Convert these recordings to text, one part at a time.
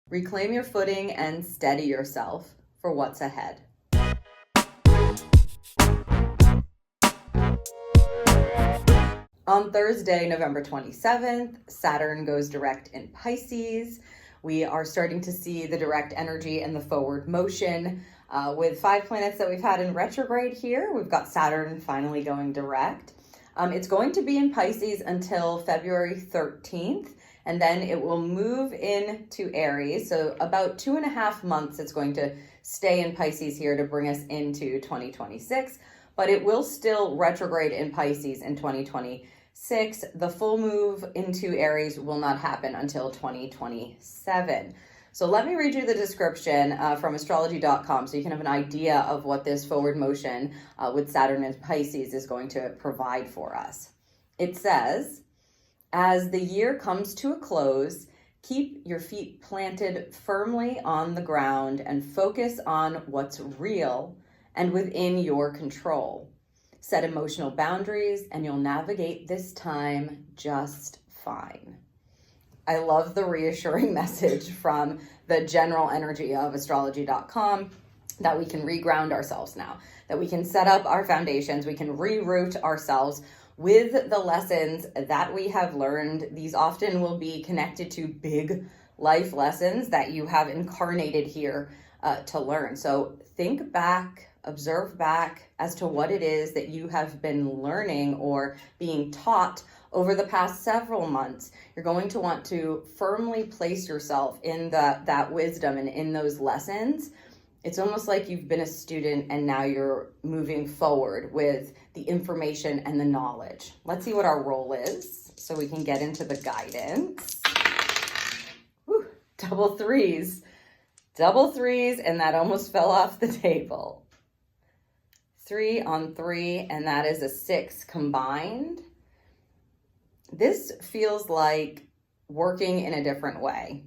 Reclaim your footing and steady yourself for what's ahead. On Thursday, November 27th, Saturn goes direct in Pisces. We are starting to see the direct energy and the forward motion. With 5 planets that we've had in retrograde here, we've got Saturn finally going direct. It's going to be in Pisces until February 13th, and then it will move into Aries. So about 2.5 months it's going to stay in Pisces here to bring us into 2026, but it will still retrograde in Pisces in 2026. The full move into Aries will not happen until 2027. So let me read you the description from astrology.com so you can have an idea of what this forward motion with Saturn and Pisces is going to provide for us. It says, as the year comes to a close, keep your feet planted firmly on the ground and focus on what's real and within your control. Set emotional boundaries and you'll navigate this time just fine. I love the reassuring message from the general energy of astrology.com that we can reground ourselves now, that we can set up our foundations, we can reroute ourselves with the lessons that we have learned. These often will be connected to big life lessons that you have incarnated here to learn. So think back, observe back as to what it is that you have been learning or being taught over the past several months. You're going to want to firmly place yourself in that wisdom and in those lessons. It's almost like you've been a student and now you're moving forward with the information and the knowledge. Let's see what our role is so we can get into the guidance. Whew, double threes, and that almost fell off the table. 3 on 3, and that is a 6 combined. This feels like working in a different way.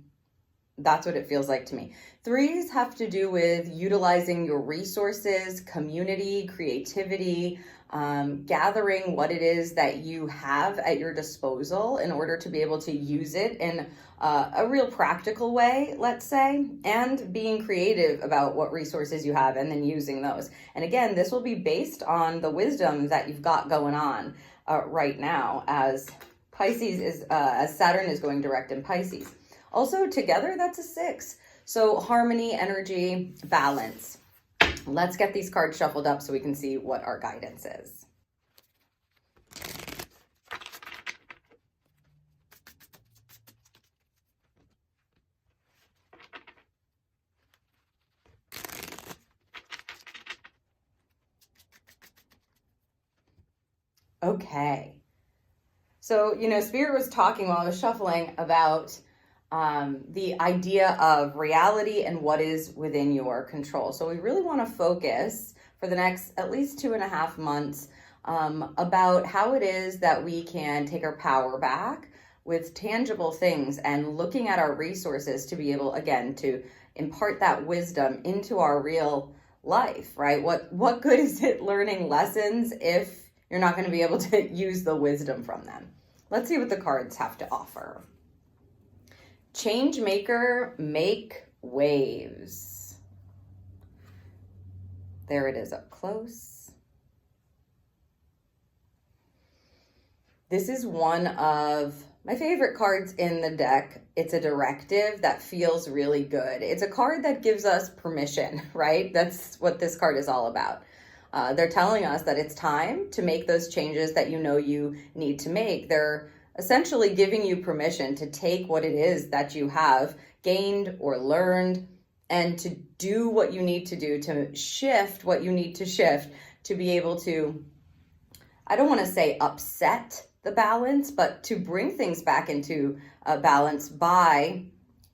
That's what it feels like to me. 3s have to do with utilizing your resources, community, creativity, gathering what it is that you have at your disposal in order to be able to use it in a real practical way, let's say, and being creative about what resources you have and then using those. And again, this will be based on the wisdom that you've got going on right now as as Saturn is going direct in Pisces. Also together, that's a 6. So harmony, energy, balance. Let's get these cards shuffled up so we can see what our guidance is. Okay. So, Spirit was talking while I was shuffling about the idea of reality and what is within your control. So we really want to focus for the next at least 2.5 months about how it is that we can take our power back with tangible things and looking at our resources to be able, again, to impart that wisdom into our real life, right? What good is it learning lessons if you're not going to be able to use the wisdom from them? Let's see what the cards have to offer. Change maker, make waves. There it is up close. This is one of my favorite cards in the deck. It's a directive that feels really good. It's a card that gives us permission, right? That's what this card is all about. They're telling us that it's time to make those changes that you need to make. They're essentially giving you permission to take what it is that you have gained or learned and to do what you need to do, to shift what you need to shift to be able to, I don't want to say upset the balance, but to bring things back into balance by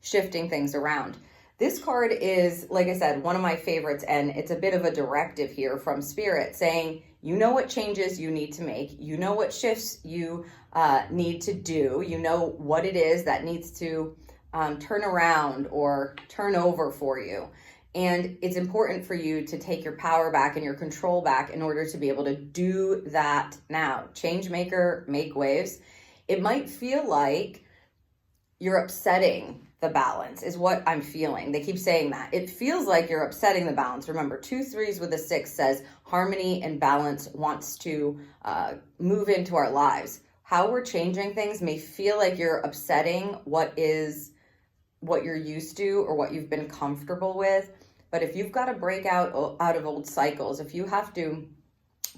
shifting things around. This card is, like I said, one of my favorites, and it's a bit of a directive here from Spirit saying, you know what changes you need to make, you know what shifts you need to do, you know what it is that needs to turn around or turn over for you. And it's important for you to take your power back and your control back in order to be able to do that now. Change maker, make waves. It might feel like you're upsetting the balance is what I'm feeling. They keep saying that. It feels like you're upsetting the balance. Remember, 2 3s with a 6 says harmony and balance wants to move into our lives. How we're changing things may feel like you're upsetting what you're used to or what you've been comfortable with. But if you've got to break out of old cycles, if you have to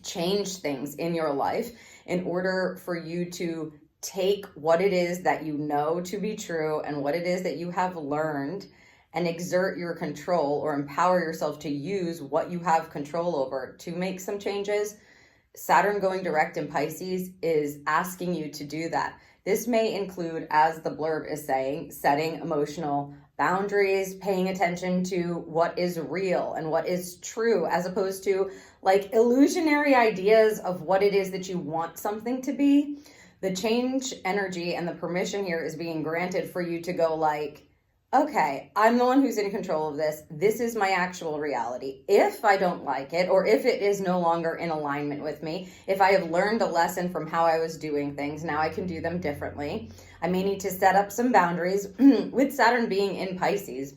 change things in your life in order for you to take what it is that you know to be true and what it is that you have learned and exert your control or empower yourself to use what you have control over to make some changes, Saturn going direct in Pisces is asking you to do that. This may include, as the blurb is saying, setting emotional boundaries, paying attention to what is real and what is true, as opposed to like illusionary ideas of what it is that you want something to be. The change energy and the permission here is being granted for you to go like, okay, I'm the one who's in control of this. This is my actual reality. If I don't like it, or if it is no longer in alignment with me, if I have learned a lesson from how I was doing things, now I can do them differently. I may need to set up some boundaries. With Saturn being in Pisces,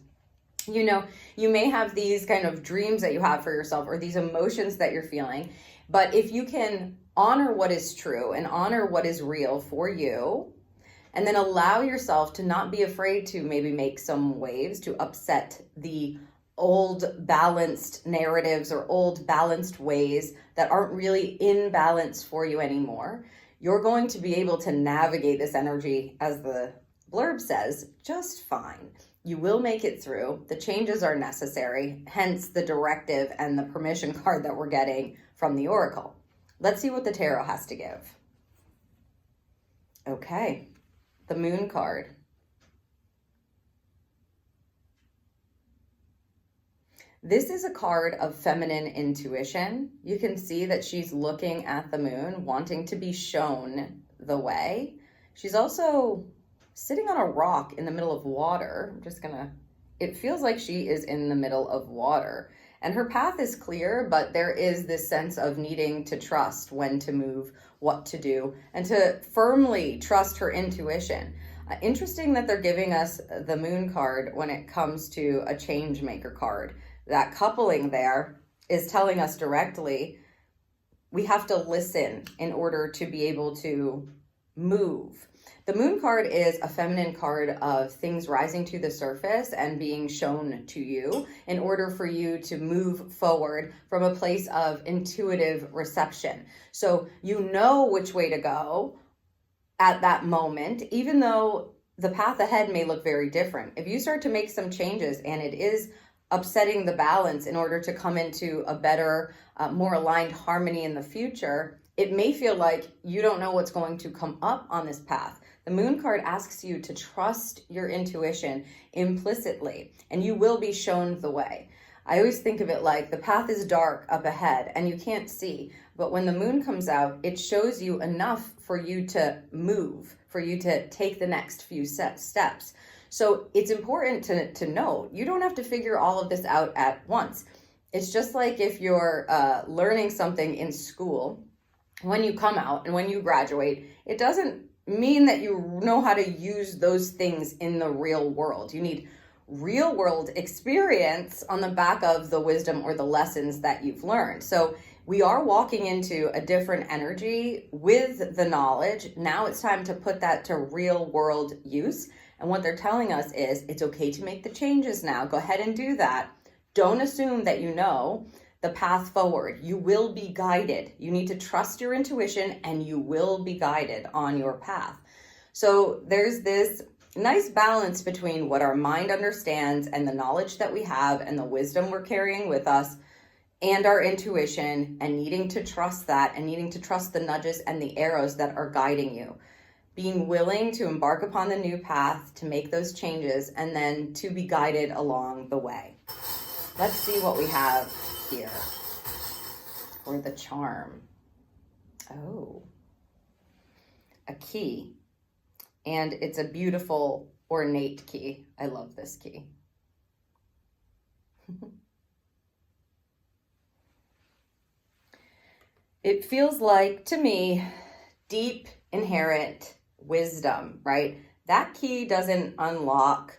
you know, you may have these kind of dreams that you have for yourself or these emotions that you're feeling. But if you can honor what is true and honor what is real for you, and then allow yourself to not be afraid to maybe make some waves to upset the old balanced narratives or old balanced ways that aren't really in balance for you anymore. You're going to be able to navigate this energy, as the blurb says, just fine. You will make it through. The changes are necessary, hence the directive and the permission card that we're getting from the Oracle. Let's see what the tarot has to give. Okay. The Moon card. This is a card of feminine intuition. You can see that she's looking at the moon, wanting to be shown the way. She's also sitting on a rock in the middle of water. It feels like she is in the middle of water. And her path is clear, but there is this sense of needing to trust when to move, what to do, and to firmly trust her intuition. Interesting that they're giving us the Moon card when it comes to a change maker card. That coupling there is telling us directly we have to listen in order to be able to move. The Moon card is a feminine card of things rising to the surface and being shown to you in order for you to move forward from a place of intuitive reception. So you know which way to go at that moment, even though the path ahead may look very different. If you start to make some changes and it is upsetting the balance in order to come into a better, more aligned harmony in the future, it may feel like you don't know what's going to come up on this path. The Moon card asks you to trust your intuition implicitly, and you will be shown the way. I always think of it like the path is dark up ahead and you can't see, but when the moon comes out, it shows you enough for you to move, for you to take the next few steps. So it's important to know you don't have to figure all of this out at once. It's just like if you're learning something in school, when you come out and when you graduate, it doesn't mean that you know how to use those things in the real world. You need real world experience on the back of the wisdom or the lessons that you've learned. So we are walking into a different energy with the knowledge. Now it's time to put that to real world use. And what they're telling us is it's okay to make the changes now. Go ahead and do that. Don't assume that you know the path forward. You will be guided. You need to trust your intuition and you will be guided on your path. So there's this nice balance between what our mind understands and the knowledge that we have and the wisdom we're carrying with us and our intuition, and needing to trust that and needing to trust the nudges and the arrows that are guiding you. Being willing to embark upon the new path, to make those changes, and then to be guided along the way. Let's see what we have here for the charm. Oh, a key. And it's a beautiful, ornate key. I love this key. It feels like, to me, deep, inherent wisdom, right? That key doesn't unlock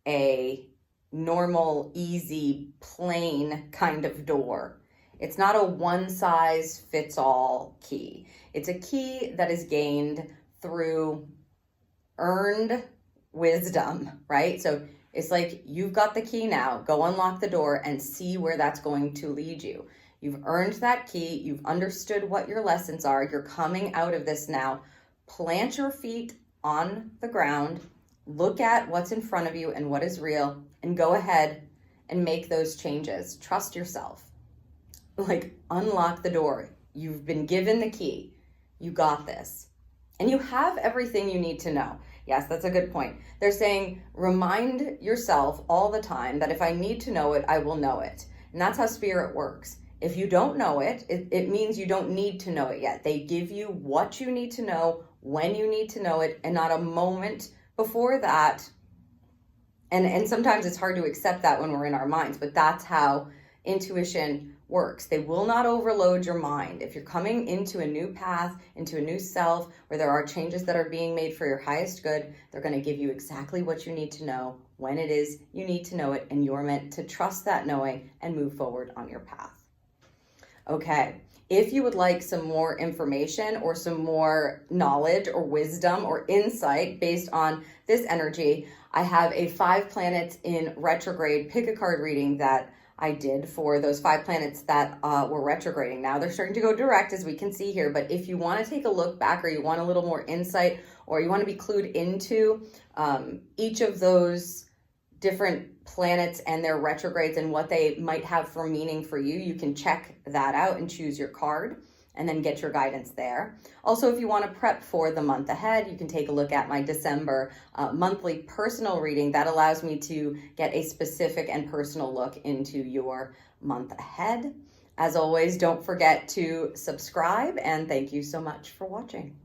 a normal, easy, plain kind of door. It's not a one-size-fits-all key. It's a key that is gained through earned wisdom, right? So it's like, you've got the key now, go unlock the door and see where that's going to lead you. You've earned that key, you've understood what your lessons are, you're coming out of this now. Plant your feet on the ground, look at what's in front of you and what is real, and go ahead and make those changes. Trust yourself. Like, unlock the door. You've been given the key. You got this. And you have everything you need to know. Yes, that's a good point. They're saying, remind yourself all the time that if I need to know it, I will know it. And that's how spirit works. If you don't know it, it means you don't need to know it yet. They give you what you need to know, when you need to know it, and not a moment before that. And sometimes it's hard to accept that when we're in our minds, but that's how intuition works. They will not overload your mind. If you're coming into a new path, into a new self, where there are changes that are being made for your highest good, they're going to give you exactly what you need to know, when it is you need to know it, and you're meant to trust that knowing and move forward on your path. Okay, if you would like some more information or some more knowledge or wisdom or insight based on this energy, I have a 5 planets in retrograde pick a card reading that I did for those 5 planets that were retrograding. Now they're starting to go direct, as we can see here, but if you want to take a look back, or you want a little more insight, or you want to be clued into each of those different planets and their retrogrades and what they might have for meaning for you, you can check that out and choose your card and then get your guidance there. Also, if you want to prep for the month ahead, you can take a look at my December monthly personal reading. That allows me to get a specific and personal look into your month ahead. As always, don't forget to subscribe, and thank you so much for watching.